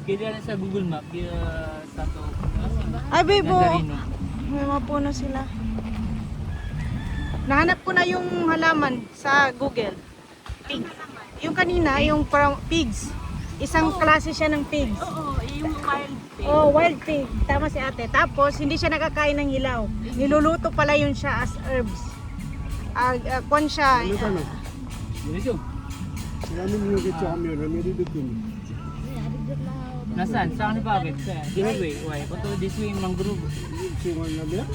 Kaya sa Google Map, kaya Santo Ay, Bebo. Nazareno. May mga puno sila. Nahanap ko na yung halaman sa Google. Pig. Yung kanina, yung parang pigs. Isang klase siya ng pigs. Oo, yung wild pig. Oh, wild pig. Tama si ate. Tapos, hindi siya nakakain ng hilaw. Niluluto pala yun siya as herbs. Kwan siya. Dito. 라면 이렇게 하면 라면이 느낌. Nasaan? Saan ni bakit? This way. Why? Pato this way mangrove. 지금 라면?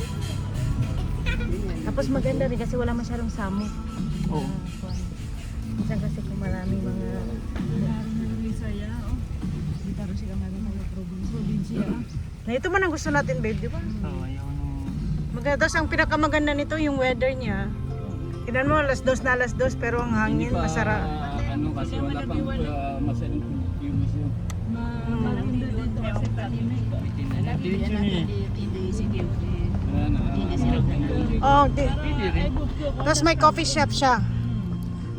Tapos maganda rin kasi wala masyadong samot. Oh. Minsan kasi kung maraming mga... Bisaya, oh. Di taro sila mga probinsya. Na ito man ang gusto natin, babe, di ba? Oh, ayaw nung... Maganda. Tapos ang pinakamaganda nito yung weather niya. Tignan mo, alas 2 na alas 2 pero ang hangin, masarap. Ano kasi wala pang masyadong cubes yun. Parang hindi dito kasi tahimik. Diretso niya. Oh, Pwede rin. tapos may coffee shop siya.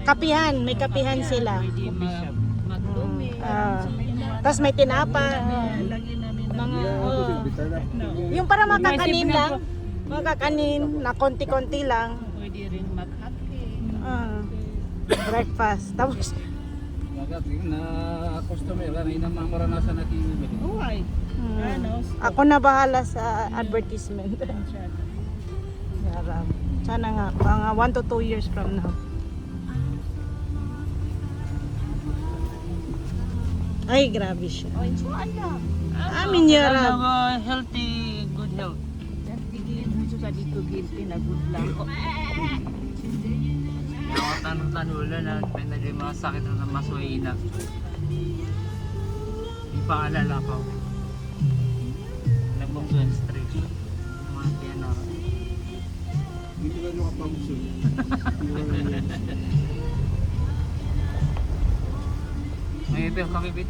Kapihan, may kapihan sila. Coffee shop. Magdumi. Tapos may tinapa. Mga, yung para makakanin lang. Makakanin na konti-konti lang. Pwede rin mag-hacking. Breakfast. Tapos, Na customer na inang maranasan natin yung Uy. Ano? ako na bahala sa advertisement. Sarap. Sana nga, mga 1 to 2 years from now. Ay, grabe siya. Oh, insuan lang. Amin yarab. Healthy, good health. Tigilin mo sa dito guilty na good lang. Yung tanong-tanong na depende yung mga sakit na masway na. Yung paalala ko. Nagbong 23. Mga piano. Hindi ka nyo kapag-usul. May kakibita.